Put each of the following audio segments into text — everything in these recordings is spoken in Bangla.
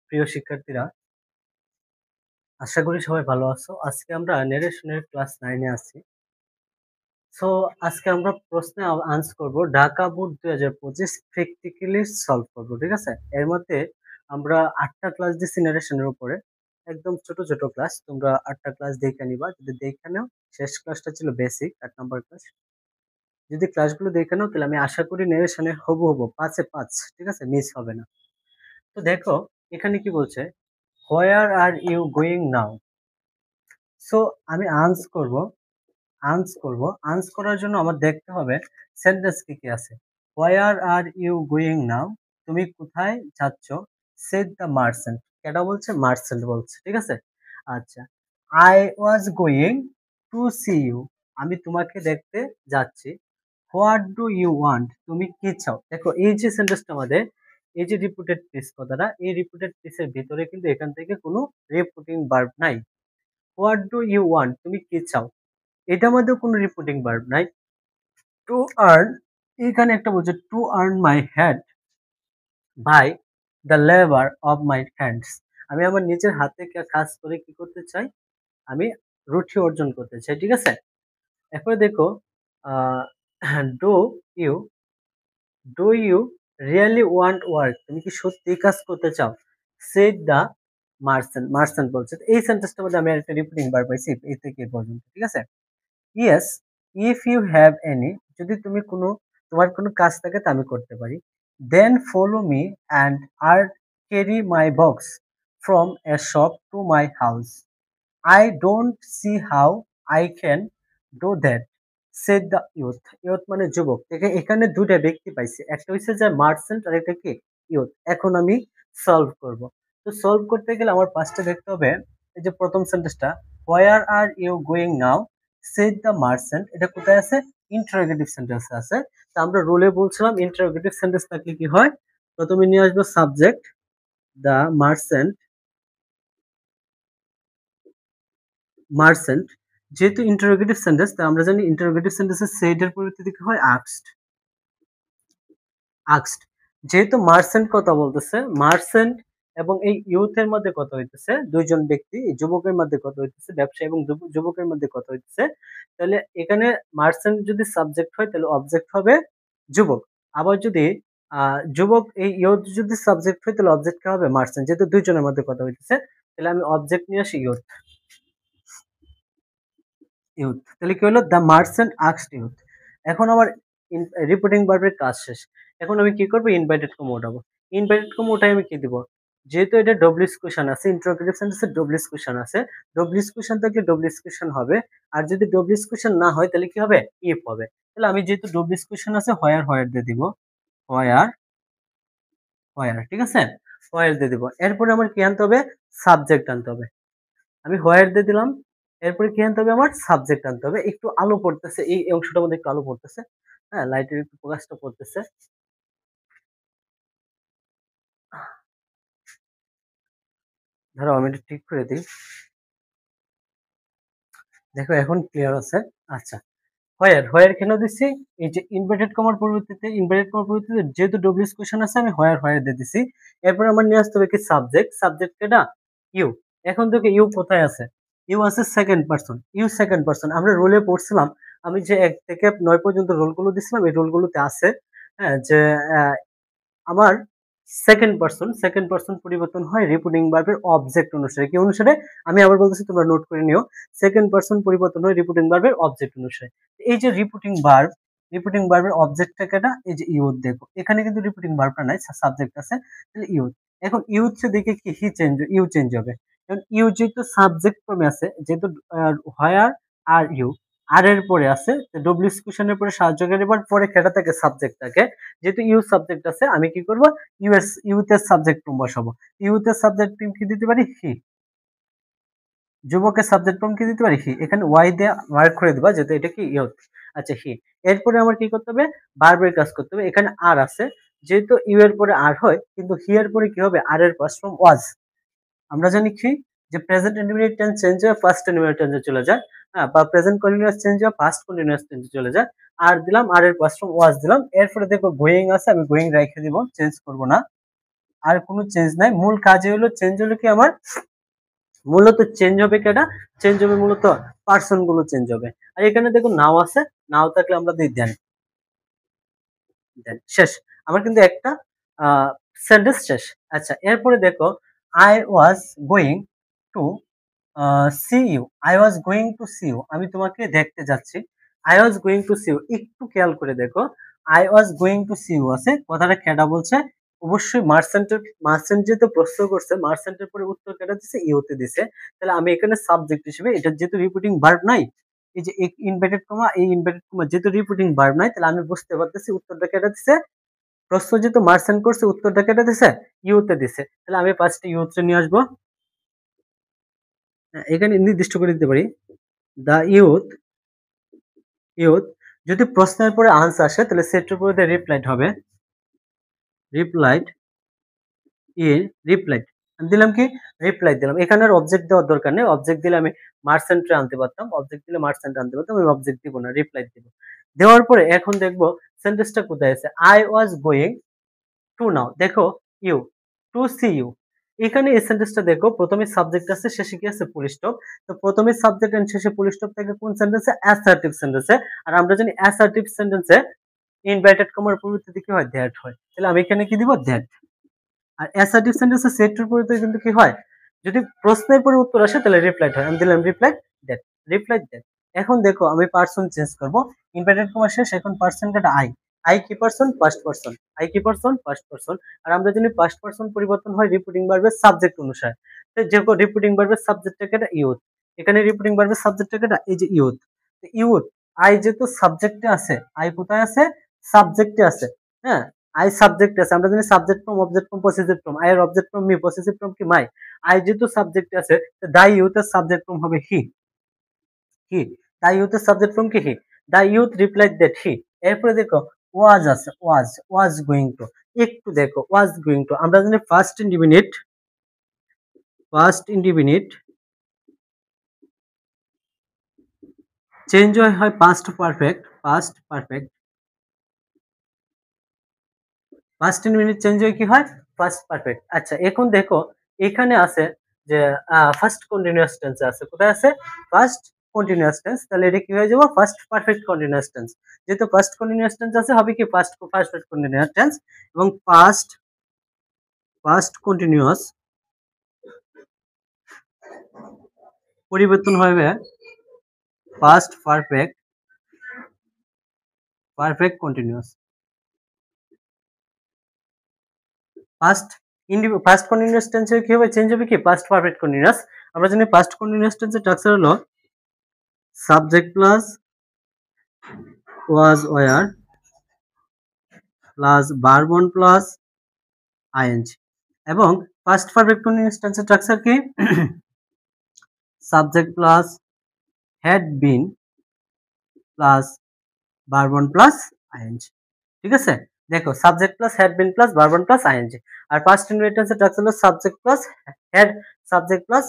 প্রিয় শিক্ষার্থীরা, আশা করি সবাই ভালো আছো। আজকে আমরা নেরেশনের ক্লাস 9 এ আছি। সো আজকে আমরা প্রশ্নে আনসার করব। ঢাকা বোর্ড 2025 প্র্যাকটিক্যালি সলভ করব। ঠিক আছে? এর মধ্যে আমরা 8টা ক্লাস দিছি নেরেশনের উপরে। একদম ছোট ছোট ক্লাস। তোমরা 8টা ক্লাস দেখে নিবা। যদি দেখে নাও, শেষ ক্লাসটা ছিল বেসিক 8 নাম্বার ক্লাস। যদি ক্লাসগুলো দেখে নাও তাহলে আমি আশা করি নেরেশনে হবু 5 এ 5। ঠিক আছে? মিস হবে না। তো দেখো এখানে কি বলছে? Where are you going now? So আমি আনস করার জন্য আমার দেখতে হবে সেন্টেন্স কি কি আছে। Where are you going now? তুমি কোথায় যাচ্ছ? Said the merchant. এটা বলছে মার্চেন্ট বলছে। ঠিক আছে? আচ্ছা, I was going to see you. আমি তোমাকে দেখতে যাচ্ছি। What do you want? তুমি কি চাও? দেখো এই যে সেন্টেন্সটা আমাদের, এই যে রিপিটেড পিস কথাটা, এই রিপিটেড পিসের ভিতরে কিন্তু এখান থেকে কোনো রিপিটিং ভার্ব নাই। What do you want? তুমি কি চাও? এটার মধ্যে কোনো রিপিটিং ভার্ব নাই। টু আর্ন, এখানে একটা বলছে to earn my head by the labour of my hands. আমি আমার নিজের হাতে কাজ করে কি করতে চাই? আমি রুটি অর্জন করতে চাই। ঠিক আছে? এরপরে দেখো, do you do you really want work? তুমি কি সত্যি কাজ করতে চাও? Shed the merchant. মার্চেন্ট বলছে। তো এই সেন্টেন্সটার মধ্যে আমি একটা রিপিটিং ভার্ব পাইছি এই থেকে এই পর্যন্ত। ঠিক আছে? Yes, if you have any, যদি তুমি তোমার কোনো কাজ থাকে তা আমি করতে পারি। দেন ফলো মি অ্যান্ড আর carry my box from a shop to my house. I don't see how I can do that, said the youth. Youth মানে যুবক। এখানে দুইটা ব্যক্তি পাইছি, একটা হচ্ছে যে মার্চেন্ট আর একটা কি ইউথ। এখন আমি সলভ করব। তো সলভ করতে গেলে আমার পাঁচটা দেখতে হবে। এই যে প্রথম সেন্টেন্সটা, where are you going now said the merchant, এটা কোথায় আছে? ইন্টারোগেটিভ সেন্টেন্স আছে। তো আমরা রুলে বলছিলাম ইন্টারোগেটিভ সেন্টেন্স থাকলে কি হয়? প্রথমে নিয়ে আসবো সাবজেক্ট, দ্য মার্চেন্ট। মার্চেন্ট যেহেতু ইন্টারোগেটিভ সেন্টেন্স, তা আমরা জানি ইন্টারোগেটিভ সেন্টেন্সের সেড এর পরিবর্তে কি হয়? আস্কড। আস্কড যেহেতু মার্চেন্ট কথা বলতেছে, মার্চেন্ট এবং এই ইউথের মধ্যে কথা হইতেছে, দুইজন ব্যক্তি, যুবকের মধ্যে কথা হইতেছে, ব্যবসায়ী এবং যুবকের মধ্যে কথা হইতেছে। তাহলে এখানে মার্চেন্ট যদি সাবজেক্ট হয় তাহলে অবজেক্ট হবে যুবক। আবার যদি যুবক, এই ইয়ুথ যদি সাবজেক্ট হয় তাহলে অবজেক্ট কে হবে? মার্চেন্ট। যেহেতু দুইজনের মধ্যে কথা হইতেছে, তাহলে আমি অবজেক্ট নিয়ে আসি ইয়ুথ। ইউথ তাহলে কি হলো? The merchant asked youth. এখন আমার রিপিটিং ভার্বের কাজ শেষ। এখন আমি কি করবো? ইনভাইটেড কম উঠাবো। ইনভাইটেড কম উঠাই আমি কি দিব? যেহেতু এটা ডব্লিউস কোয়েশ্চেন আছে, ইন্টারোগেটিভ সেন্টেন্সে ডব্লিউস কোয়েশ্চেন আছে, ডব্লিউস কোয়েশ্চেন থাকলে ডব্লিউস কোয়েশ্চেন হবে। আর যদি ডব্লিউস কোয়েশ্চেন না হয় তাহলে কি হবে? ইফ হবে। তাহলে আমি যেহেতু ডব্লিউস কোয়েশ্চেন আছে, হোয়ার দিয়ে দিব। হোয়ার হোয়ার ঠিক আছে? হোয়ার দিয়ে দিব। এরপরে আমার কি আনতে হবে? সাবজেক্ট আনতে হবে। আমি হোয়ার দিয়ে দিলাম। এরপরে কি আনতে হবে? আমার সাবজেক্ট আনতে হবে। একটু আলো পড়তেছে, এই অংশটার মধ্যে একটু আলো পড়তেছে। হ্যাঁ, লাইটের একটু প্রকাশটা পড়তেছে। ধরো আমি এটা ঠিক করে দিই। দেখো এখন ক্লিয়ার আছে। আচ্ছা, হোয়ার কেন দিচ্ছি? এই যে ইনভার্টেড কমার পরিবর্তিতে যেহেতু ডব্লিউএস কোশ্চেন আছে, আমি হোয়ার দিয়ে দিছি। এরপর আমার নিয়ে আসতে হবে কি? সাবজেক্ট। সাবজেক্ট কেটা? ইউ। এখন থেকে ইউ কোথায় আছে? ইউ আছে second person. You second person. আমরা রোলে পড়ছিলাম, আমি যে 1 থেকে 9 পর্যন্ত রোলগুলো দিছিলাম, এই রোলগুলোতে আছে হ্যাঁ যে আমার সেকেন্ড পারসন পরিবর্তন হয় রিপিটিং ভার্বের অবজেক্ট অনুসারে। কি অনুসারে? আমি আবার বলতেছি, তোমরা নোট করে নিও। সেকেন্ড পারসন পরিবর্তন হয় রিপিটিং ভার্বের অবজেক্ট অনুসারে। এই যে রিপিটিং ভার্বের অবজেক্টটা কেটা? এই যে ইউথ। দেখো এখানে কিন্তু রিপিটিং ভার্বটা নাই, সাবজেক্ট আছে। তাহলে ইউথ। এখন ইউথ দেখে কি ইউ চেঞ্জ হবে। এখন ইউ যেহেতু সাবজেক্ট ফর্মে আছে, যেহেতু হোয়ার আর ইউ আর এর পরে আছে, ডব্লিউএস কোশ্চেনের পরে সাহায্যকারী এবার পরে কেটা থাকে? সাবজেক্ট থাকে। যেহেতু ইউ সাবজেক্ট আছে, আমি কি করব? ইউথের সাবজেক্ট ফর্ম বসাবো। ইউথের সাবজেক্ট ফর্ম কি দিতে পারি? হি। যুবকের সাবজেক্ট ফর্ম কি দিতে পারি? হি। এখানে ওয়াই দিয়ে মার্ক করে দিবা যেহেতু এটা কি ইয়ুথ। আচ্ছা, হি। এরপরে আমার কি করতে হবে? ভার্বের কাজ করতে হবে। এখানে আর আছে, যেহেতু ইউ এর পরে আর হয়, কিন্তু হি এর পরে কি হবে? আর এর পাস্ট ফর্ম ওয়াজ। আমরা জানি কি যে প্রেজেন্ট ইন্ডিপেন্ডেন্ট টেন্স চেঞ্জ হয়ে পাস্ট ইন্ডিপেন্ডেন্ট টেন্সে চলে যায়। হ্যাঁ, বা প্রেজেন্ট কন্টিনিউয়াস চেঞ্জ হয়ে পাস্ট কন্টিনিউয়াস টেন্সে চলে যায়। আর দিলাম, আর এর পাস্ট ফর্ম ওয়াজ দিলাম। এরপরে দেখো গোয়িং আছে, আমি গোয়িং রেখে দিব, চেঞ্জ করব না। আর কোনো চেঞ্জ নাই, মূল কাজে হলো চেঞ্জ হলো কি আমার মূলত চেঞ্জ হবে কেটা, চেঞ্জ হবে মূলত পার্সন গুলো চেঞ্জ হবে। আর এখানে দেখো নাও আছে, নাও থাকলে আমরা দিই দেন, দেন শেষ। আমার কিন্তু একটা সেন্টেন্স শেষ। আচ্ছা এরপরে দেখো I was going to see you, I was going to see you, আমি তোমাকে দেখতে যাচ্ছি। I was going to see you, একটু খেয়াল করে দেখো I was going to see you আছে, কথাটা কেডা বলছে? অবশ্যই মার্চেন্টের, মার্চেন্ট যেহেতু প্রশ্ন করছে মার্চেন্টের পরে উত্তর কেটে দিছে ইউতে দিছে, তাহলে আমি এখানে সাবজেক্ট হিসেবে এটা যেহেতু রিপিটিং ভার্ব নাই, এই যে ইনভার্টেড কমা, এই ইনভার্টেড কমা যেহেতু রিপিটিং ভার্ব নাই, তাহলে আমি বুঝতে পারতেছি উত্তরটা কেটে দিছে, প্রশ্ন যেহেতু মার্চেন্ট করছে উত্তরটা কেটে দিছে ইউতে দিছে, তাহলে আমি ফার্স্টে ইউতে নিয়ে আসবো। এখানে নির্দিষ্ট করে দিতে পারি দা ইউথ, ইউথ যদি প্রশ্নের পরে আনসার আসে তাহলে সেটার পরে রিপ্লাইড হবে, রিপ্লাইড ইন, রিপ্লাইড আমি দিলাম কি রিপ্লাই দিলাম, এখানে আর অবজেক্ট দেওয়ার দরকার নেই, অবজেক্ট দিলে আমি মার্চেন্টে আনতে পারতাম, অবজেক্ট দিলে মার্চেন্ট আনতে পারতাম, আমি অবজেক্ট দিব না, রিপ্লাই দিব। দেওয়ার পরে এখন দেখবো সেন্টেন্সটা কোথায় আছে, আই ওয়াজ গোয়িং টু, নাও দেখো ইউ, টু সি ইউ, এখানে এই সেন্টেন্সটা দেখো প্রথমে সাবজেক্ট আছে শেষে কি আছে ফুল স্টপ, তো প্রথমে সাবজেক্ট এন্ড শেষে ফুল স্টপ থাকে কোন সেন্টেন্সে? অ্যাসার্টিভ সেন্টেন্সে। আর আমরা জানি অ্যাসার্টিভ সেন্টেন্সে ইনভার্টেড কমার পরিবর্তে কি হয়? দ্যাট হয়, তাহলে আমি এখানে কি দিব? দ্যাট। আর অ্যাসার্টিভ সেন্টেন্সে সেটের পরিবর্তে কিন্তু কি হয়? যদি প্রশ্নের পরে উত্তর আসে তাহলে রিপ্লাইড হয়, আমি দিলাম রিপ্লাইড দ্যাট, রিপ্লাইড দ্যাট। এখন দেখো আমি পার্সন চেঞ্জ করব, ইনভার্টেড কমা শেষ, এখন পার্সনটা আই, আই কি পার্সন? ফার্স্ট পার্সন, আই কি পার্সন? First person. আর আমরা জানি ফার্স্ট পার্সন পরিবর্তন হয় রিপিটিং ভার্বের সাবজেক্ট অনুসারে, তো যে রিপিটিং ভার্বের সাবজেক্টটা এটা ইউথ, এখানে রিপিটিং ভার্বের সাবজেক্টটা এটা এই যে ইউথ, ইউথ আই যেহেতু সাবজেক্টে আছে, আই কোথায় আছে? সাবজেক্টে আছে, হ্যাঁ আই সাবজেক্ট আছে, আমরা জানি subject form, object form, possessive form, I এর object form me, possessive form কি মাই, আই যেহেতু সাবজেক্ট আছে দা ইউথ এর সাবজেক্ট ফ্রম হবে হি, হি, দা ইউথ এর সাবজেক্ট ফ্রম কি he, the youth replied that he. এরপরে দেখো ওয়াজ আছে, ওয়াজ, ওয়াজ গোয়িং টু, একটু দেখো ওয়াজ গোয়িং টু, আমরা জানি first independent, first independent change হয় past perfect, past perfect, first minute change হয়ে কি হয়? First perfect. আচ্ছা এখন দেখো এখানে আছে যে ফার্স্ট কন্টিনিউয়াস টেন্স আছে, কোথায় আছে? ফার্স্ট কন্টিনিউয়াস টেন্স, তাহলে এটা কি হয়ে যাবে? First perfect continuous tense. যেহেতু ফার্স্ট কন্টিনিউয়াস টেন্স আছে হবে কি ফার্স্ট পারফেক্ট কন্টিনিউয়াস টেন্স, এবং ফার্স্ট, ফার্স্ট কন্টিনিউয়াস পরিবর্তন হবে first perfect, perfect continuous. First first continuous টেন্সে কি হবে? চেঞ্জ হবে কি ফার্স্ট পারফেক্ট কন্টিনিউয়াস। আমরা জানি ফার্স্ট কন্টিনিউয়াস টেন্সের স্ট্রাকচার হলো subject plus was were plus verb one plus ING, এবং ফার্স্ট পারফেক্ট কন্টিনিউয়াস টেন্সের স্ট্রাকচার কি? Subject plus had been plus verb one plus ING, ঠিক আছে? দেখো subject plus had been plus verb one plus ING. আর পাস্ট ইনডিফিনিট টেন্সের স্ট্রাকচার হলো subject plus had, subject plus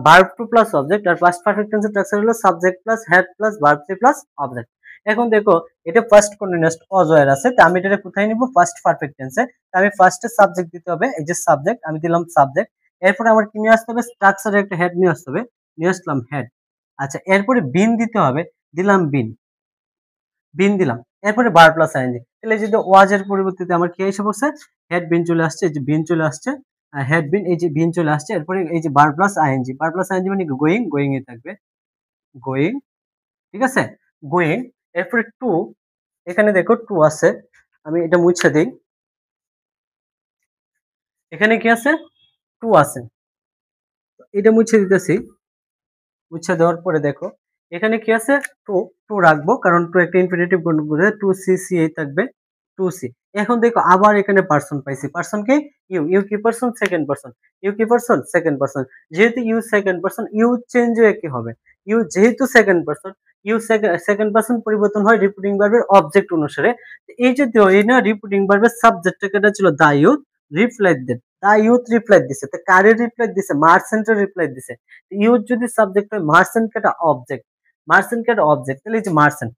verb two plus object. আর পাস্ট পারফেক্ট টেন্সের স্ট্রাকচার হলো subject plus had plus verb three plus object. এখন দেখো এটা ফার্স্ট কন্টিনিউয়াস অজয়ের আছে, তো আমি এটা কোথায় নিব? ফার্স্ট পারফেক্ট টেন্সে। আমি ফার্স্টে সাবজেক্ট দিতে হবে, এই যে সাবজেক্ট আমি দিলাম সাবজেক্ট, এরপরে আমার কি নিয়ে আসতে হবে? স্ট্রাকচারে একটা হেড নিয়ে আসতে হবে, নিয়ে আসলাম হেড। আচ্ছা এরপরে বিন দিতে হবে, দিলাম বিন, বিন দিলাম, এরপরে ভার্ব প্লাস আইএনজি, তাহলে যদি ওয়াজ এর পরিবর্তে আমার কি এসে বসে? হেড বিন চলে আসছে, এই যে বিন চলে আসছে, হেড বিন, এই যে বিন চলে আসছে, এরপরে এই যে verb plus ING, verb plus ING মানে গোয়িং, গোয়িং এ থাকবে গোয়িং, ঠিক আছে? গোয়িং, এরপরে টু, এখানে দেখো টু আছে, আমি এটা মুছে দেই, এখানে কি আছে? টু আছে, এটা মুছে দিতেছি, মুছে দেওয়ার পরে দেখো এখানে কি আছে? টু, টু রাখবো কারণ টু একটা ইনফিনিটিভ গুণ বুঝে, টু সি, সি এই থাকবে টু সি। এখন দেখো আবার এখানে পার্সন পাইছি, পার্সন কি? ইউ, ইউ কি পার্সন? সেকেন্ড পার্সন, ইউ কি পার্সন? Second person. যেহেতু you second person, you change হয়ে কি হবে? ইউ যেহেতু second person, you second person পরিবর্তন হয় রিপিটিং ভার্বের অবজেক্ট অনুসারে। এই যে এই না রিপিটিং ভার্বের সাবজেক্টটা কেটে ছিল দা ইউথ রিপ্লাই দেন, দা ইউথ রিপ্লাই দিছে, তো কারে রিপ্লাই দিছে? মার্চেন্টের রিপ্লাই দিছে। ইউথ যদি সাবজেক্ট হয়, মার্চেন্ট কেটা অবজেক্ট, মার্চেন্ট কেটা অবজেক্ট, তাহলে এই যে মার্চেন্ট।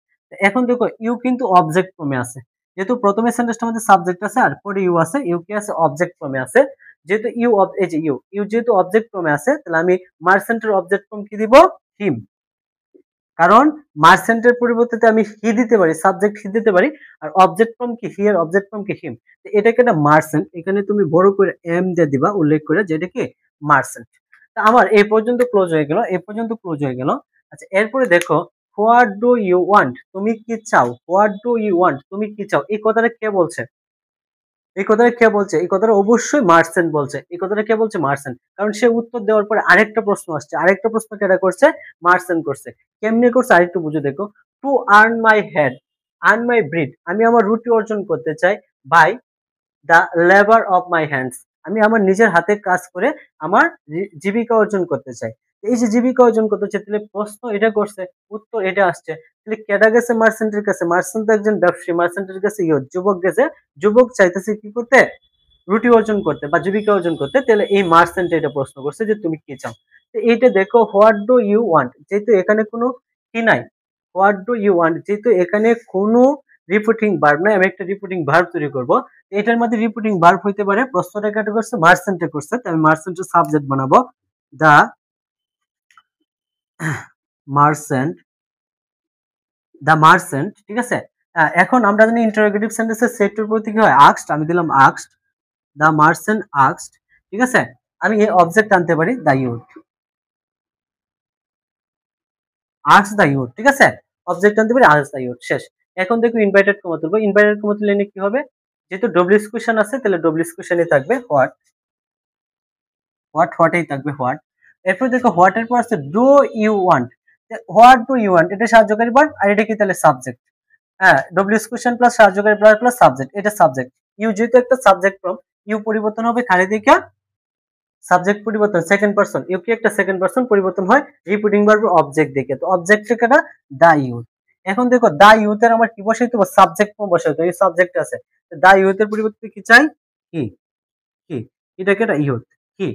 এখন দেখো ইউ কিন্তু অবজেক্ট ফর্মে আছে, যেহেতু প্রথমে সেন্টেন্সটার মধ্যে সাবজেক্ট আছে আর পরে ইউ আছে, ইউ কি আছে অবজেক্ট ফর্মে আছে, যেহেতু এই যে ইউ যেহেতু অবজেক্ট ফর্মে আছে তাহলে আমি মার্চেন্টের অবজেক্ট ফর্ম কি দিব, হিম। কারণ মার্চেন্টের পরিবর্তে আমি হি দিতে পারি, সাবজেক্ট হি দিতে পারি, আর অবজেক্ট ফর্ম কি হি এর অবজেক্ট ফর্ম কি হিম। এটাকে একটা মার্চেন্ট, এখানে তুমি বড় করে এম দিয়ে দিবা উল্লেখ করে, যেটা কি মার্চেন্ট। আমার এই পর্যন্ত ক্লোজ হয়ে গেল, এই পর্যন্ত ক্লোজ হয়ে গেল। আচ্ছা এরপরে দেখো, হোয়াট ডু ইউ ওয়ান্ট, তুমি কি চাও, হোয়াট ডু ইউ ওয়ান্ট, তুমি কি চাও, এই কথাটা কে বলছে, এই কথাটা কে বলছে, এই কথাটা অবশ্যই মার্চেন্ট বলছে, এই কথাটা কে বলছে, মার্চেন্ট। কারণ সে উত্তর দেওয়ার পরে আরেকটা প্রশ্ন আসছে, আরেকটা প্রশ্ন কেটা করছে, মার্চেন্ট করছে। কেমনে করছে আরেকটু বুঝে দেখো, to earn my head, earn my bread, আমি আমার রুটি অর্জন করতে চাই, by the labour of my hands, আমি আমার নিজের হাতে কাজ করে আমার জীবিকা অর্জন করতে চাই। এই যে জীবিকা অর্জন করতে চাই, তাহলে প্রশ্ন এটা করছে, উত্তর এটা আসছে, তাহলে কেডা গেছে মার্চেন্টের কাছে, মার্চেন্ট তো একজন ব্যবসায়ী, মার্চেন্টের কাছে যুবক গেছে, যুবক চাইতেছে কি করতে, রুটি অর্জন করতে বা জীবিকা অর্জন করতে, তাহলে এই মার্চেন্ট এটা প্রশ্ন করছে যে তুমি কি চাও। তো এইটা দেখো, হোয়াট ডু ইউ ওয়ান্ট, যেহেতু এখানে কোনো কি নাই, হোয়াট ডু ইউ ওয়ান্ট যেহেতু এখানে কোনো রিপিটিং ভার্ব নাই, আমি একটা রিপিটিং ভার্ব তৈরি করব। এটার মধ্যে রিপিটিং ভার্ব হইতে পারে, প্রশ্নটা কাটা করছে মার্চেন্টে করছে, তাই আমি মার্চেন্টের সাবজেক্ট বানাবো দা মার্চেন্ট, দা মার্চেন্ট, ঠিক আছে। এখন আমরা জানি ইন্টারোগেটিভ সেন্টেন্সের সেটের প্রতি কি হয়, আস্কড, আমি দিলাম আস্কড, দা মার্চেন্ট আস্কড, ঠিক আছে। আমি এই অবজেক্ট আনতে পারি দা ইউথ, আস্ক দা ইউথ, ঠিক আছে, অবজেক্ট আনতে পারি আস্ক দা ইউথ, শেষ। এখন দেখো ইনভাইটেড কমা তুলবো, ইনভাইটেড কমা তুললে কি হবে, যেহেতু ডব্লিউএস কোশ্চেন আছে তাহলে ডব্লিউএস কোশ্চেনই থাকবে হোয়াট, হোয়াটই থাকবে হোয়াট। এরপর দেখো হোয়াট এর পর আছে do you want, what do you want, এটা সাহায্যকারী ভার্ব আর এটা কি তাহলে সাবজেক্ট। হ্যাঁ, ডব্লিউএস কোশ্চেন প্লাস সাহায্যকারী ভার্ব প্লাস সাবজেক্ট, এটা সাবজেক্ট। ইউ যেহেতু একটা সাবজেক্ট ফর্ম, ইউ পরিবর্তন হবে খালি দিকে, সাবজেক্ট পরিবর্তন সেকেন্ড পারসন, ইউ কি একটা সেকেন্ড পারসন পরিবর্তন হয় রিপিটিং ভার্ব অবজেক্ট দেখে, তো অবজেক্ট থেকে দা ইউথ। এখন দেখো দা ইউথ এর আমার কি বসাইতে হবে, সাবজেক্ট ফর্ম বসাইতে হবে, এই সাবজেক্ট আছে, দা ইউথ এর পরিবর্তে কি চাই, কি, কি, এটাকে এটা ইউথ, কি,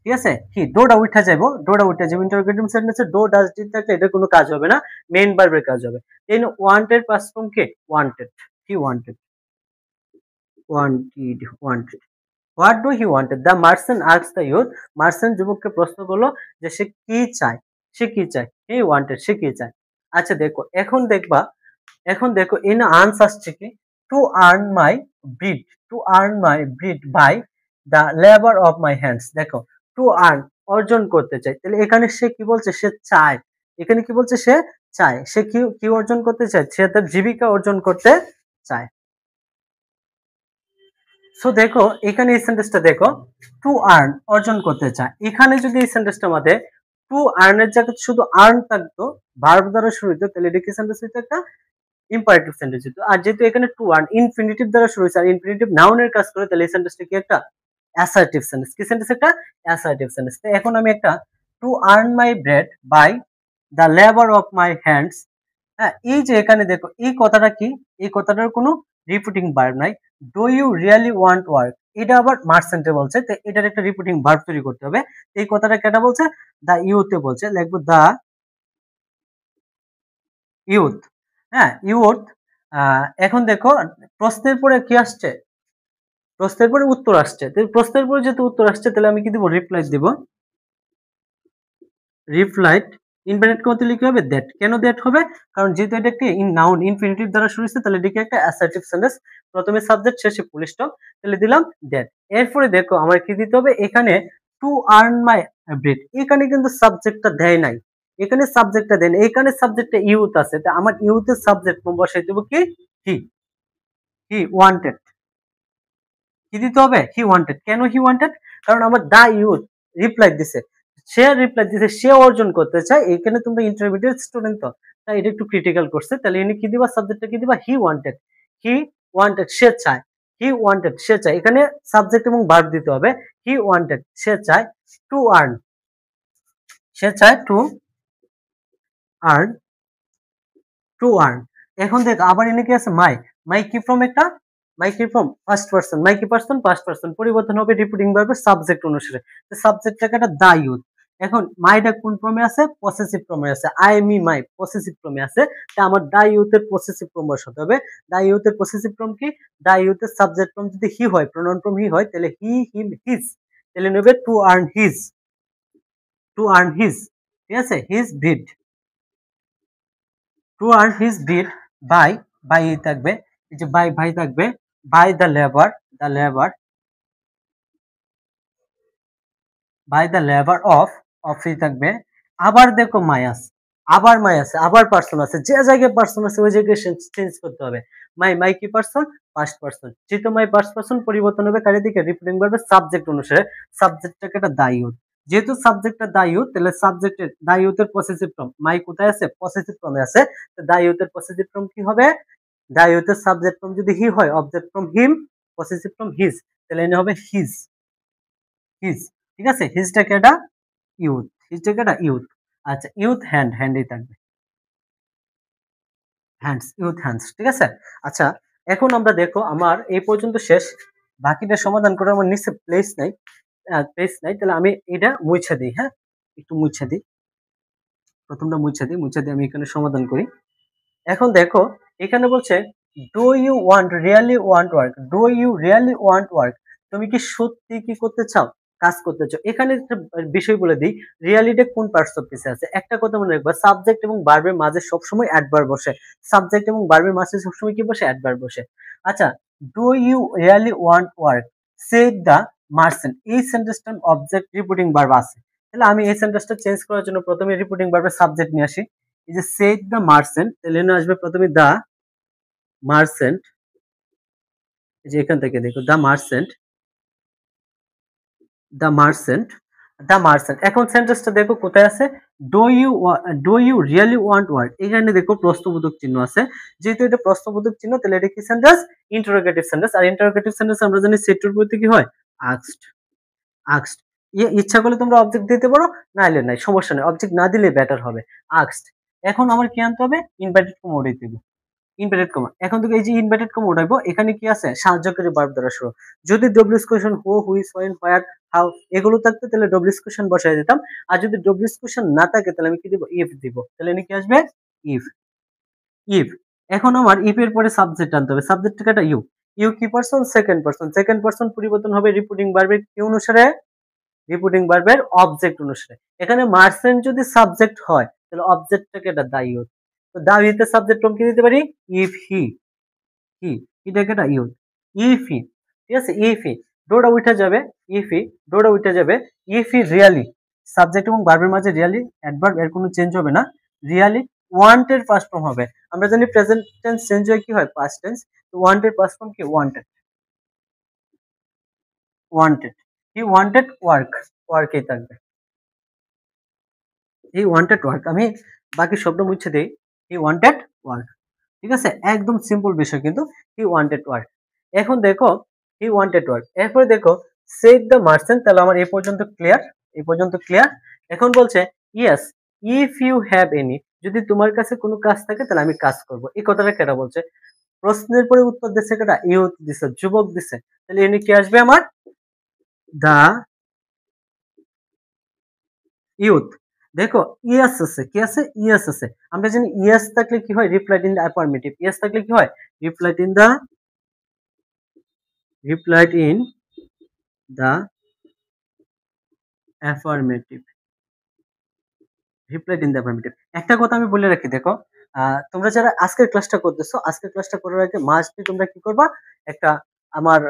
ঠিক আছে, কি, ডোটা উঠা যাবো, ডোটা উঠা যাবো, ইন্টারোগেটিভ সেন্টেন্সে ডো ডাজ ডিড থাকলে এটা কোনো কাজ হবে না, মেইন ভার্বের কাজ হবে। দেন ওয়ান্টেড পাস্ট ফর্ম কে ওয়ান্টেড, কি wanted, wanted. What do he wanted, the merchant asked the youth, merchant যুবককে প্রশ্ন করলো যে সে কি চায়, সে কি চায়, হি ওয়ান্টেড, সে কি চায়। আচ্ছা দেখো, এখন দেখবা, এখন দেখো ইন আনসার আসছে কি, to earn my bread, to earn my bread by the labour of my hands, দেখো টু আর্ন অর্জন করতে চাই, তাহলে এখানে সে কি বলছে, সে চায়, এখানে কি বলছে, সে চায়, সে কি কি অর্জন করতে চায়, সে তার জীবিকা অর্জন করতে চায়। সো দেখো এখানে এই সেন্টেন্সটা দেখো, টু আর্ন অর্জন করতে চায়, এখানে যদি এই সেন্টেন্সটার মধ্যে টু আর্নের জায়গায় শুধু আর্ন থাকতো, ভার্ব দ্বারা শুরু হতো, তাহলে এটা কি সেন্টেন্স হইতো, একটা ইম্পারেটিভ সেন্টেন্স হতো। আর যেহেতু এখানে টু আর্ন ইনফিনিটিভ দ্বারা শুরু হয়েছে আর ইনফিনিটিভ নাউনের কাজ করে, তাহলে এই সেন্টেন্সটা কি একটা অ্যাসার্টিভ সেন্টেন্স, কি সেন্টেন্স, একটা অ্যাসার্টিভ সেন্টেন্স। তো এখন আমি একটা to earn my bread by the labour of my hands, হ্যাঁ, এই যে এখানে দেখো এই কথাটা কি, এই কথাটার কোনো রিপিটিং ভার্ব নাই, do you really want work, এটা আবার মার্চেন্টে বলছে, তো এটার একটা রিপিটিং ভার্ব তৈরি করতে হবে। এই কথাটা কেটা বলছে, দা ইউথে বলছে, লিখবো দা ইউথ, হ্যাঁ ইউথ। এখন দেখো প্রশ্নের পরে কি আসছে, প্রশ্নের পরে উত্তর আসছে, তো প্রশ্নের পরে যেহেতু উত্তর আসছে তাহলে আমি কি দিব, রিপ্লাই দিব, রিপ্লাইড ইনফিনিট করতে লিখতে হবে দ্যাট, কেন দ্যাট হবে, কারণ যেহেতু এটা একটি নাউন ইনফিনিটিভ দ্বারা শুরু হচ্ছে, তাহলে এটাকে একটা অ্যাসার্টিভ সেন্টেন্স, প্রথমে সাবজেক্ট শেষে ফুল স্টপ, তাহলে দিলাম দ্যাট। এরপরে দেখো আমার কি দিতে হবে, এখানে টু আর্ন মাই ব্রেড, এখানে কিন্তু সাবজেক্টটা দেয় নাই, এখানে সাবজেক্টটা দেন, এখানে সাবজেক্টটা ইউথ আছে, তা আমার ইউথের সাবজেক্ট বসাই দেবো কি, হি, হি ওয়ান্টেড, কি দিতে হবে, হি ওয়ান্টেড, কেন হি ওয়ান্টেড, কারণ আমার দা ইউথ রিপ্লাই দিছে, সে রিপ্লাই দিছে, সে অর্জন করতে চায়, এখানে তোমরা ইন্টারমিডিয়েট স্টুডেন্ট তো, তাই এটা একটু ক্রিটিক্যাল করছে, তাহলে এনে কি দিবা, সাবজেক্টটা কি দিবা, হি ওয়ান্টেড, হি ওয়ান্টেড, সে চায়, হি ওয়ান্টেড, সে চায়, এখানে সাবজেক্ট এবং ভার্ব দিতে হবে, হি ওয়ান্টেড, সে চায়, টু আর্ন, সে চায় টু আর্ন, টু আর্ন। এখন দেখ আবার এনে কি আছে, মাই, মাই কি ফ্রম একটা, মাই কি ফ্রম ফার্স্ট পারসন, মাই কি পারসন ফার্স্ট পারসন, পরিবর্তন হবে রিপিটিং ভার্বের সাবজেক্ট অনুসারে, সাবজেক্টটাকে একটা দা ইউথ, এখন মাইটা কোন ফর্মে আছে? পসেসিভ ফর্মে আছে। আই মি মাই পসেসিভ ফর্মে আছে। তা আমার দা ইউথের পসেসিভ ফর্ম বসাতে হবে। দা ইউথের পসেসিভ ফর্ম কি? দা ইউথের সাবজেক্ট ফর্ম যদি হি হয়, প্রোনাউন ফর্ম হি হয়, তাহলে হি, হিম, হিজ। তাহলে নেবে to earn his, to earn his. ঠিক আছে? His deed, to earn his deed by, by থাকবে, এই যে বাই ভাই থাকবে, by the labour, the labour, by the labour of ই থাকবে। আবার দেখো মাই আছে, আবার মাই আছে, আবার পার্সন আছে, যে জায়গায় পার্সন আছে ওই জায়গায় চেঞ্জ করতে হবে। মাই, মাই কি পার্সন? First person. যেহেতু মাই ফার্স্ট পার্সন, পরিবর্তন হবে কার দিকে? রিপিটিং ভার্বের সাবজেক্ট অনুসারে। সাবজেক্টটাকে একটা দা ইউথ, যেহেতু সাবজেক্টটা দা ইউথ, তাহলে সাবজেক্টের দা ইউথের পসেসিভ ফর্ম, মাই কোথায় আছে? পসেসিভ ফর্মে আছে। তো দা ইউথের পসেসিভ ফর্ম কি হবে? দা ইউথের সাবজেক্ট ফর্ম যদি হি হয়, অবজেক্ট ফর্ম হিম, পসেসিভ ফর্ম হিজ, তাহলে এনে হবে হিজ, হিজ। ঠিক আছে? হিজটাকে এটা ইউথ, হিজটাকে এটা ইউথ। আচ্ছা, ইউথ হ্যান্ড, হ্যান্ডই থাকবে, হ্যান্ডস, ইউথ হ্যান্ডস। ঠিক আছে? আচ্ছা, এখন আমরা দেখো আমার এই পর্যন্ত শেষ। বাকিটা সমাধান করে আমার নিচে প্লেস নাই, প্লেস নাই, তাহলে আমি এটা মুছে দিই। হ্যাঁ, একটু মুছে দিই, প্রথমটা মুছে দিই, মুছে দিয়ে আমি এখানে সমাধান করি। এখন দেখো এখানে বলছে do you want, really want work, do you really want work, তুমি কি সত্যি কি করতে চাও? কাজ করতে চাও। এখানে একটা বিষয় বলে দিই, রিয়ালিটি কোন পার্টস অফ স্পিচে আছে। একটা কথা মনে রাখবা, সাবজেক্ট এবং ভার্বের মাঝে সবসময় অ্যাডভার্ব বসে। সাবজেক্ট এবং ভার্বের মাঝে সবসময় কি বসে? অ্যাডভার্ব বসে। আচ্ছা, do you really want work, said the merchant, এই সেন্টেন্সটার অবজেক্ট রিপিটিং ভার্ব আছে। তাহলে আমি এই সেন্টেন্সটা চেঞ্জ করার জন্য প্রথমে রিপিটিং ভার্বের সাবজেক্ট নিয়ে আসি। এই যে সেড দ্য মার্চেন্ট, তাহলে এখানে আসবে প্রথমে দা মার্চেন্ট, এই যে এখান থেকে দেখো the merchant, the merchant, the merchant. এখন সেন্টেন্সটা দেখো কোথায় আছে? Do you, do you really want work, এখানে দেখো প্রশ্নবোধক চিহ্ন আছে। যেহেতু এটা প্রশ্নবোধক চিহ্ন, তাহলে এটা কি সেন্টেন্স? Interrogative sentence. আর ইন্টারোগেটিভ সেন্টেন্স আমরা জানি সেটুর প্রতি কি হয়? Asked, asked. ইচ্ছা করলে তোমরা অবজেক্ট দিতে পারো, নাইলে নাই, সমস্যা নেই, অবজেক্ট না দিলে বেটার হবে। আস্কড। এখন আমার কি আনতে হবে? ইনভাইটেড কমা উঠাই দেব, ইনভার্টেড কমা। এখন থেকে এই যে ইনভার্টেড কমা উঠাইবো, এখানে কি আছে? সাহায্যকারী ভার্ব দ্বারা শুরু। যদি WH question who, which, when, where, how এগুলো থাকতো তাহলে ডব্লিউএস কোয়েশ্চেন বসাই দিতাম। আর যদি ডব্লিউএস কোয়েশ্চেন না থাকে তাহলে আমি কি দিব? ইফ দিব। তাহলে এখানে কি আসবে? If, if. এখন আমার ইফ এর পরে সাবজেক্ট আনতে হবে। সাবজেক্টটা একটা ইউ। ইউ কি person? Second person. Second person পরিবর্তন হবে রিপিটিং ভার্বের কি অনুসারে? রিপিটিং ভার্বের অবজেক্ট অনুসারে। এখানে মার্চেন্ট যদি সাবজেক্ট হয় তাহলে অবজেক্টটাকে এটা দা ইউথ। তো দা ইউথের সাবজেক্ট ফর্ম কি দিতে পারি? ইফ হি, হি, এটাকে একটা ইউথ, ইফি। ঠিক আছে? ইফি, ডোটা উঠে যাবে, ইফি, ডোটা উঠে যাবে, ইফি রিয়ালি, সাবজেক্ট এবং ভার্বের মাঝে রিয়ালি অ্যাডভার্ব, এর কোনো চেঞ্জ হবে না। রিয়ালি ওয়ান্টেড ফার্স্ট ফর্ম হবে। আমরা জানি প্রেজেন্ট টেন্স চেঞ্জ হয় কি হয়? Past tense. তো ওয়ান্টেড ফার্স্ট ফর্ম কি? Wanted, wanted. He wanted work, ওয়ার্কই থাকবে, হি ওয়ান্টেড ওয়ার্ক। আমি বাকি শব্দ মুছে দেই, হি ওয়ান্টেড ওয়ার্ক। ঠিক আছে? একদম সিম্পল বিষয় কিন্তু, হি ওয়ান্টেড ওয়ার্ক। এখন দেখো হি ওয়ান্টেড ওয়ার্ক, এরপরে দেখো সেড দ্য মার্চেন্ট। তাহলে আমার এই পর্যন্ত ক্লিয়ার, এই পর্যন্ত ক্লিয়ার। এখন বলছে yes if you have any, যদি তোমার কাছে কোনো কাজ থাকে তাহলে আমি কাজ করব। এই কথাটা কেটা বলছে? প্রশ্নের পরে উত্তর দিচ্ছে কেটা? ইউথ দিছে, যুবক দিছে। তাহলে এনে কি আসবে আমার? দা ইউথ। দেখো ইয়েস আছে, কি আছে? ইয়েস আছে। আমরা জানি ইয়েস থাকলে কি হয়? Replied in the affirmative. Yes থাকলে কি হয়? Replied in the, replied in the affirmative, replied in the affirmative. একটা কথা আমি বলে রাখি, দেখো তোমরা যারা আজকের ক্লাসটা করতেছো, আজকের ক্লাসটা করার আগে মাস্টলি তোমরা কি করবা? একটা আমার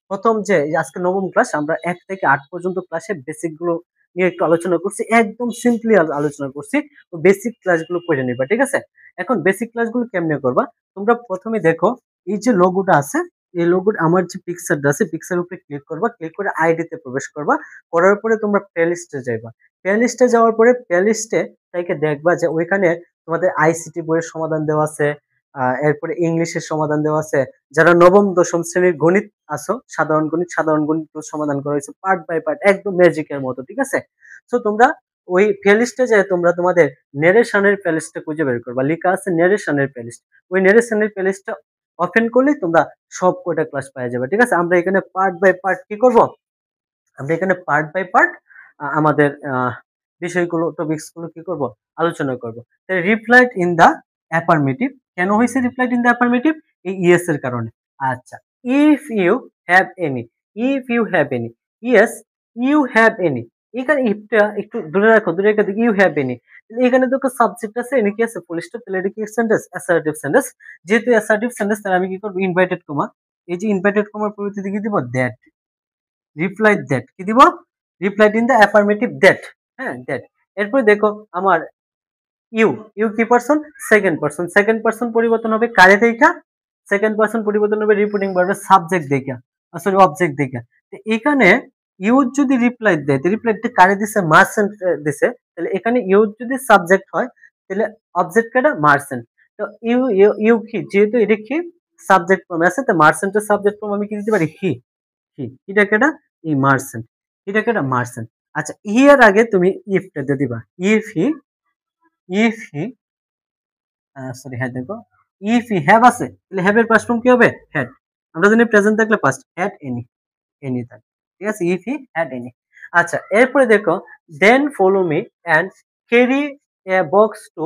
প্রথম যে আজকে নবম ক্লাস, আমরা 1 থেকে 8 পর্যন্ত ক্লাসে বেসিক গুলো নিয়ে একটু আলোচনা করছি, একদম সিম্পলি আলোচনা করছি। তো বেসিক ক্লাসগুলো করে নিবা, ঠিক আছে? এখন বেসিক ক্লাসগুলো কেমনে করবা? তোমরা প্রথমে দেখো এই যে লোগোটা আছে, এই লোগোটা আমার যে পিকচারটা আছে, পিকচারের উপরে ক্লিক করবা, ক্লিক করে আইডি তে প্রবেশ করবা। করার পরে তোমরা প্লেলিস্টে যাইবা। প্লেলিস্টে যাওয়ার পরে প্লেলিস্টে থেকে দেখবা যে ওইখানে তোমাদের আইসিটি বইয়ের সমাধান দেওয়া আছে, এরপরে ইংলিশের সমাধান দেওয়া আছে। যারা নবম দশম শ্রেণীর গণিত আছো, সাধারণ গণিত, সাধারণ গণিত সমাধান করা হয়েছে পার্ট বাই পার্ট, একদম ম্যাজিকের মতো, ঠিক আছে? সো তোমরা ওই প্লেলিস্টে যায় তোমরা তোমাদের নেরেশনের প্লেলিস্টটা খুঁজে বের করবা, লেখা আছে নেরেশনের প্লেলিস্ট। ওই নেরেশনের প্লেলিস্টটা ওপেন করলেই তোমরা সব কয়টা ক্লাস পেয়ে যাবে, ঠিক আছে? আমরা এখানে পার্ট বাই পার্ট কি করব? আমরা এখানে পার্ট বাই পার্ট আমাদের বিষয়গুলো টপিকস গুলো কি করব আলোচনা করব। তাই রিপ্লাইড ইন দা অ্যাফার্মেটিভ কেন হয়েছে রিপ্লাইড ইন দা অ্যাফার্মেটিভ এই ইয়েস এর কারণে। আচ্ছা, if you have any, if you have any, yes you have any, এখানে ইফটা একটু দূরে রাখো, দূরে রেখে দেখি ইউ হ্যাভ এনি, এখানে তো সাবজেক্ট আছে এনে কি আছে ফুল স্টপ, তাহলে এটা কি সেন্টেন্স অ্যাসার্টিভ সেন্টেন্স, যেহেতু অ্যাসার্টিভ সেন্টেন্স তাহলে আমি কি করব ইনভাইটেড কমা, এই যে ইনভাইটেড কমার পরিবর্তে কি দিব দ্যাট, রিপ্লাই দ্যাট কি দিব replied in the affirmative that, হ্যাঁ দ্যাট। এরপরে দেখো আমার ইউ, ইউ কি person second person, second person পরিবর্তন হবে কারে দেখা, সেকেন্ড পারসন পরিবর্তন হবে রিপিটিং ভার্বের সাবজেক্ট দেখা, সরি অবজেক্ট দেখা। তো এখানে ইউ যদি রিপ্লাই দেয়, রিপ্লাইটা কারে দিছে মার্সেন্ট দিছে, তাহলে এখানে ইউ যদি সাবজেক্ট হয় তাহলে অবজেক্ট কাটা মার্সেন্ট। তো ইউ ইউ ইউ কি যেহেতু এটা কি সাবজেক্ট ফর্মে আছে, তো মার্সেন্টের সাবজেক্ট ফর্ম আমি কি দিতে পারি হি, হি এটা কেটা এই মার্সেন্ট, এটা কেটা মার্সেন্ট। আচ্ছা হিয়ার আগে তুমি ইফটা দিয়ে দিবা, if he, if he sorry হ্যাঁ দেখো ইফ হি হ্যাভ আছে তাহলে হ্যাভ এর পাস্ট ফর্ম কি হবে হ্যাড, আমরা জানি প্রেজেন্ট থাকলে পাস্ট হ্যাড এনি, এনি থাকে, ঠিক আছে ইফ হি হ্যাড এনি। আচ্ছা এরপরে দেখো then follow me and carry A box to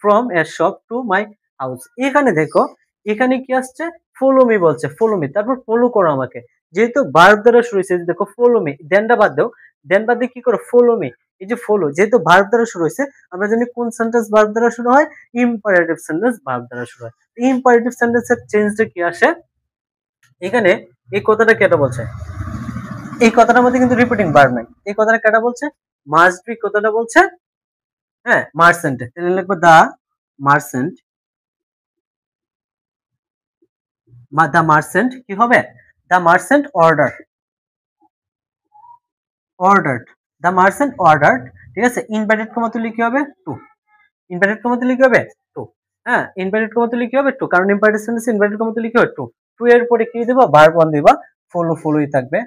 from a shop to my house. এখানে দেখো এখানে কি আসছে ফলো মি বলছে, ফলো মি তারপর ফলো করো আমাকে, যেহেতু ভার্ব দ্বারা শুরু হয়েছে দেখো ফলো মি, দেনটা বাদ দাও, দেন বাদ দিয়ে কি করো ফলো মি, এই যে ফলো যেহেতু ভার্ব দ্বারা শুরু হয়েছে, আমরা জানি কোন সেন্টেন্স ভার্ব দ্বারা শুরু হয়, ইম্পারেটিভ সেন্টেন্স ভার্ব দ্বারা শুরু হয়। ইম্পারেটিভ সেন্টেন্সের চেঞ্জটা কি আসে এখানে, এই কথাটা কেটা বলছে, এই কথাটার মধ্যে কিন্তু রিপিটিং ভার্ব নাই, এই কথাটা কেটা বলছে মাস্ট বি কথাটা বলছে হ্যাঁ মার্সেন্ট, তাহলে লিখবো দা মার্সেন্ট, দা মার্সেন্ট কি হবে দা মার্সেন্ট অর্ডার, অর্ডার্ড, দা মার্সেন্ট অর্ডার্ড, ঠিক আছে ইনভার্টেড কমা তুলে কি হবে টু, ইনভার্টেড কমা তুলে কি হবে টু, হ্যাঁ ইনভার্টেড কমা তুলে কি হবে টু, কারণ ইম্পারেটিভ সেন্টেন্স ইনভার্টেড কমা তুলে কি হবে টু, টু এর পরে কি দেবা ভার্ব ওয়ান দিবা, ফলো ফলোই থাকবে,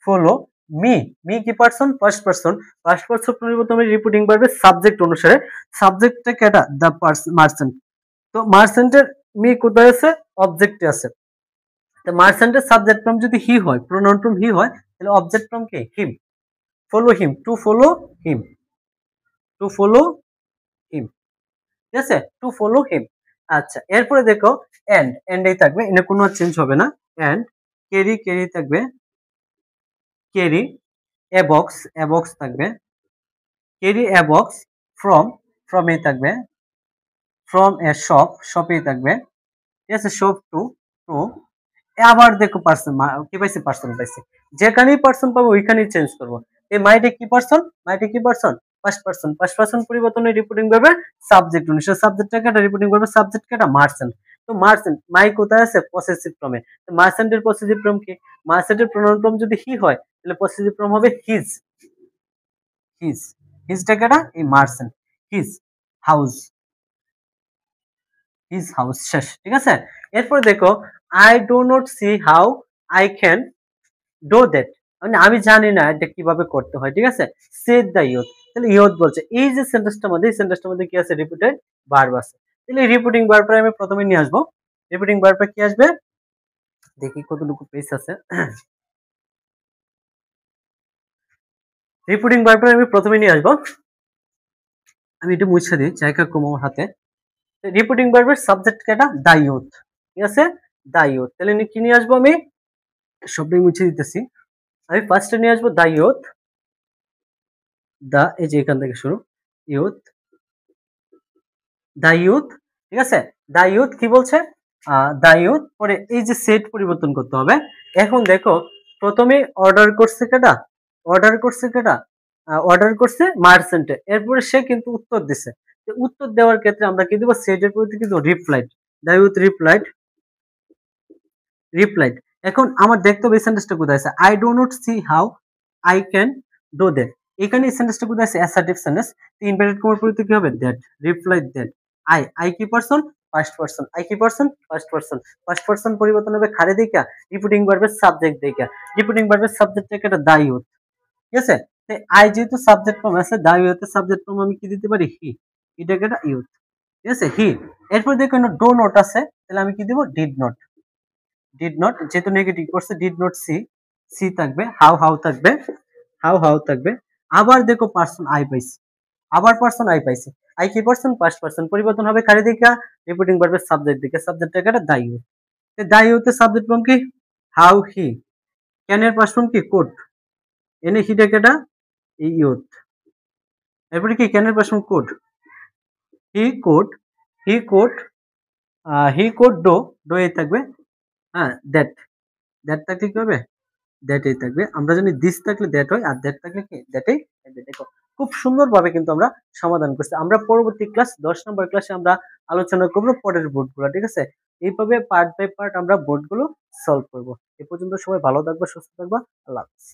ফলো মি, মি কি person first person, first person পরিবর্তন রিপিটিং ভার্বের সাবজেক্ট অনুসারে, সাবজেক্টটা কেটা দা মার্সেন্ট, তো মার্সেন্টের মি কোথায় আছে অবজেক্টে আছে, তো মার্সেন্টের সাবজেক্ট ফর্ম যদি হি হয় প্রোনাউন ফর্ম হি হয় তাহলে অবজেক্ট ফর্ম কি him, follow him, to follow him, to follow him, ঠিক আছে টু ফলো হিম। আচ্ছা এরপরে দেখো এন্ড, এন্ডেই থাকবে এনে কোনো চেঞ্জ হবে না, এন্ড ক্যারি, ক্যারি থাকবে, carry A box, A box থাকবে, carry A box from, from A থাকবে, ফ্রম এ শপ, শপেই থাকবে, ঠিক আছে শপ টু, টু আবার দেখো পার্সন কি পাইছে পার্সন পাইছে, যেখানেই পার্সন পাবো ওইখানেই চেঞ্জ করবো, এই মাইটে কি পার্সন, মাইটে কি person first person, first person পরিবর্তনে রিপোর্টিং ভাবে সাবজেক্ট অনুসারে, সাবজেক্টটা কেটা রিপোর্টিং ভাবে সাবজেক্ট কেটা মার্সেন্ট, তো মার্সেন্ট মাই কোথায় আছে পসেসিভ ফর্মে, তো মার্সেন্টের পসেসিভ ফর্ম কি, মার্সেন্টের প্রোনাউন ফর্ম যদি হি হয় তাহলে পসেসিভ ফর্ম হবে হিজ, হিজ, হিজটা কেটা এই merchant, his house, his house শেষ, ঠিক আছে। এরপর দেখো I do not see how I can do that, মানে আমি জানি না এটা কিভাবে করতে হয়, ঠিক আছে সেড দ্য ইয়ুথ, তাহলে ইয়ুথ বলছে এই যে সেন্টেন্সটার মধ্যে, এই সেন্টেন্সটার মধ্যে কি আছে রিপিটেড ভার্ব আছে, তাহলে রিপিটিং ভার্বটা আমি প্রথমে নিয়ে আসবো, রিপিটিং ভার্বটা কি আসবে দেখি কতটুকু পেজ আছে, রিপিটিং ভার্বটা আমি প্রথমে নিয়ে আসবো, আমি একটু মুছে দিই জায়গা কম আমার হাতে, রিপিটিং ভার্বের সাবজেক্ট কেটা দা ইয়ুথ, ঠিক আছে দা ইয়ুথ, তাহলে কি নিয়ে আসবো আমি সবটাই মুছে দিতেছি, আমি ফার্স্টে নিয়ে আসবো দা ইয়ুথ, দা এই যে এখান থেকে শুরু ইয়ুথ, দা ইয়ুথ, ঠিক আছে দা ইয়ুথ কি বলছে দা ইয়ুথ, পরে এই যে সেট পরিবর্তন করতে হবে, এখন দেখো প্রথমে অর্ডার করছে কেটা, অর্ডার করছে কেটা অর্ডার করছে মার্চেন্টে, এরপরে সে কিন্তু উত্তর দিছে, উত্তর দেওয়ার ক্ষেত্রে আমরা কি দেবো সেটের পরিবর্তে কিন্তু replied, the youth replied, replied. এখন আমার দেখতে হবে এই সেন্টেন্সটা কোথায় আছে, I do not see how I can do that, এখানে এই সেন্টেন্সটা কোথায় আছে অ্যাসার্টিভ সেন্টেন্স, ইনভার্টেড কমার পরিবর্তে কি হবে that, replied that, I, I কি পারসন ফার্স্ট পারসন, আই কি person first person, first person পরিবর্তন হবে খারে দেখা, রিপিটিং ভার্বের সাবজেক্ট দেখা, রিপিটিং ভার্বের সাবজেক্ট থেকে এটা দা ইয়ুথ, ঠিক আছে আই যেহেতু সাবজেক্ট ফর্ম আছে দা ইয়ুথের সাবজেক্ট ফর্ম আমি কি দিতে পারি হি, এটাকে এটা ইয়ুথ, ঠিক আছে হি। এরপর দেখো ডো নট আছে তাহলে আমি কি দিব ডিড নট, ডিড নট যেহেতু নেগেটিভ করছে ডিড নট সি, সি থাকবে, হাউ, হাউ থাকবে, হাউ হাউ থাকবে। আবার দেখো পার্সন আই পাইছি, আবার পার্সন আই পাইছি। আই কি পার্সন? Past person. পরিবর্তন হবে কারে দিকে? রিপিটিং ভার্বের সাবজেক্ট দিকে। সাবজেক্ট টাকাটা দা ইউথ। দা ইউথের সাবজেক্ট ফর্ম কি? How he. ক্যান এর পাস্ট ফর্ম কি? কুড। এনে হি টাকাটা ইউথ। এরপরে কি ক্যান এর past form could. He could, he could, he could do, do a থাকবে। হ্যাঁ, দ্যাট, দ্যাট থাকলে কি হবে? দ্যাটেই থাকবে। আমরা জানি দিস থাকলে দ্যাট হয়, আর দ্যাট থাকলে কি? দ্যাটেই থাকবে। দেখো খুব সুন্দরভাবে কিন্তু আমরা সমাধান করছি। আমরা পরবর্তী ক্লাস ১০ নম্বর ক্লাসে আমরা আলোচনা করব পরের বোর্ডগুলো, ঠিক আছে? এইভাবে পার্ট বাই পার্ট আমরা বোর্ডগুলো সলভ করব। এ পর্যন্ত সবাই ভালো থাকবা, সুস্থ থাকবা। আল্লাহ হাফেজ।